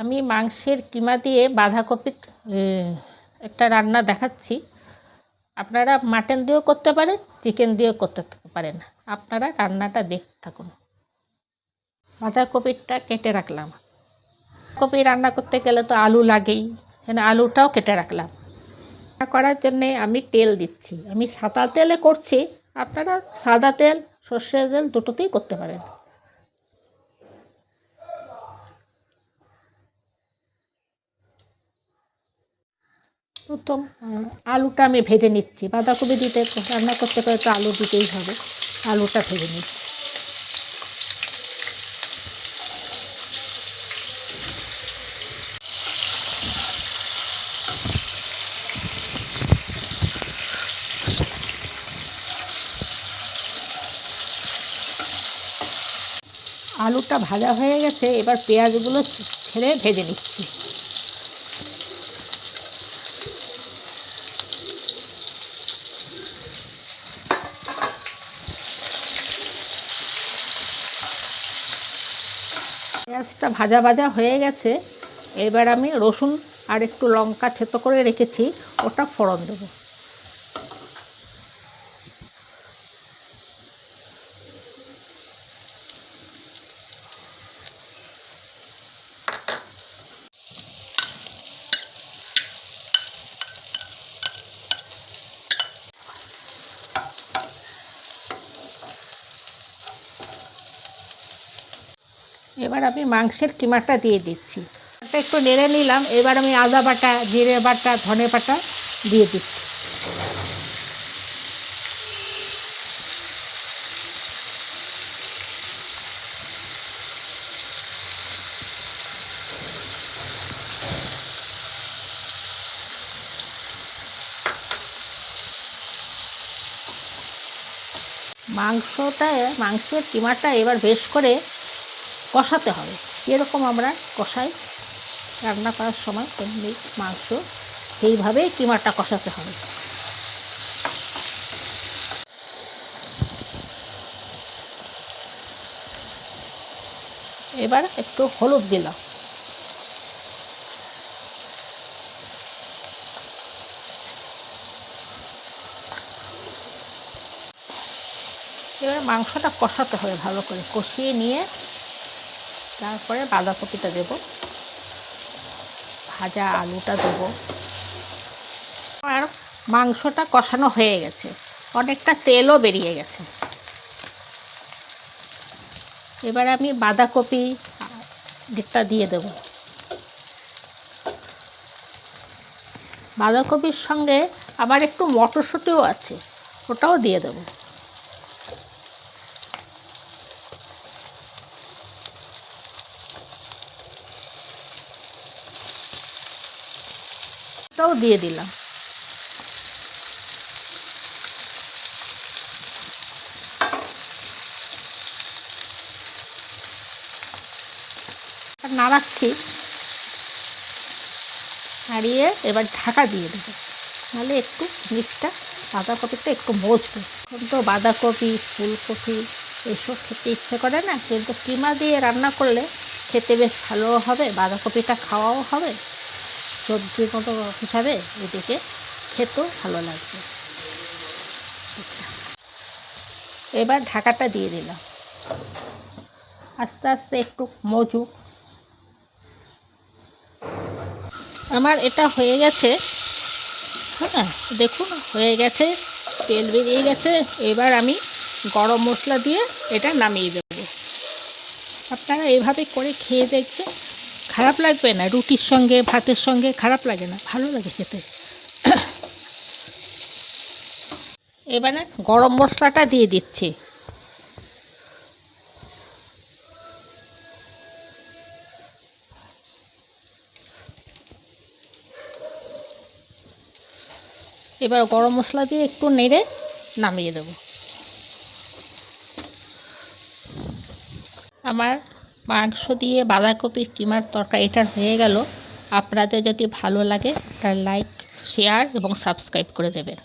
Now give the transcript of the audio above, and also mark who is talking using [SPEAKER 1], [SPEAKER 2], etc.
[SPEAKER 1] আমি মাংসের কিমা দিয়ে বাঁধাকপি একটা রান্না দেখাচ্ছি। আপনারা মাটন দিয়েও করতে পারেন, চিকেন দিয়েও করতে পারেন। আপনারা রান্নাটা দেখতে থাকুন। বাঁধাকপিটা কেটে রাখলাম। কপি রান্না করতে গেলে তো আলু লাগেই, এখানে আলুটাও কেটে রাখলাম। রান্না করার জন্যে আমি তেল দিচ্ছি। আমি সাদা তেলে করছি, আপনারা সাদা তেল সর্ষের তেল দুটোতেই করতে পারেন। প্রথম আলুটা আমি ভেজে নিচ্ছি। বাঁধাকপি দিতে রান্না করতে পারে তো আলু দিতেই হবে। আলুটা ভেজে নিচ্ছি। আলুটা ভাজা হয়ে গেছে, এবার পেঁয়াজগুলো ছেড়ে ভেজে নিচ্ছি। পেঁয়াজটা ভাজা ভাজা হয়ে গেছে, এবার আমি রসুন আর একটু লঙ্কা থেতো করে রেখেছি, ওটা ফোড়ন দেবো। এবার আমি মাংসের কিমাটা দিয়ে দিচ্ছি। এটা একটু নেড়ে নিলাম। এবার আমি আদা বাটা, জিরে বাটা, ধনে বাটা দিয়ে দিচ্ছি। মাংসের কিমাটা এবার বেশ করে কষাতে হবে। এরকম আমরা কষাই রান্না করার সময়, তেমনি মাংস সেইভাবেই কিমাটা কষাতে হবে। এবার একটু হলুদ দিলাম। এবার মাংসটা কষাতে হবে ভালো করে। কষিয়ে নিয়ে তারপরে বাঁধাকপিটা দেব, ভাজা আলুটা দেব। আর মাংসটা কষানো হয়ে গেছে, অনেকটা তেলও বেরিয়ে গেছে। এবার আমি বাঁধাকপি যেটা দিয়ে দেব। বাঁধাকপির সঙ্গে আবার একটু মটরশুঁটিও আছে, ওটাও দিয়ে দেব। ওটাও দিয়ে দিলাম। নাড়াচ্ছি, নাড়িয়ে এবার ঢাকা দিয়ে দেবো, নাহলে একটু জিনিসটা বাঁধাকপিটা একটু মজবে। এখন তো বাঁধাকপি, ফুলকপি এসব খেতে ইচ্ছে করে না, কিন্তু কিমা দিয়ে রান্না করলে খেতে বেশ ভালোও হবে, বাঁধাকপিটা খাওয়াও হবে, সবজির মতো হিসাবে এদিকে খেতেও ভালো লাগবে। এবার ঢাকাটা দিয়ে দিলাম, আস্তে আস্তে একটু মজুক। আমার এটা হয়ে গেছে, হ্যাঁ দেখুন হয়ে গেছে, তেল বেরিয়ে গেছে। এবার আমি গরম মশলা দিয়ে এটা নামিয়ে দেবো। আপনারা এইভাবে করে খেয়ে দেখবেন, খারাপ লাগবে না। রুটির সঙ্গে, ভাতের সঙ্গে খারাপ লাগে না, ভালো লাগে খেতে। এবারে গরম মশলাটা দিয়ে দিচ্ছি। এবার গরম মশলা দিয়ে একটু নেড়ে নামিয়ে দেব। আমার মাংস দিয়ে বাঁধাকপির কিমার তরকারিটা হয়ে গেল। আপনাদের যদি ভালো লাগে একটা লাইক, শেয়ার এবং সাবস্ক্রাইব করে দেবেন।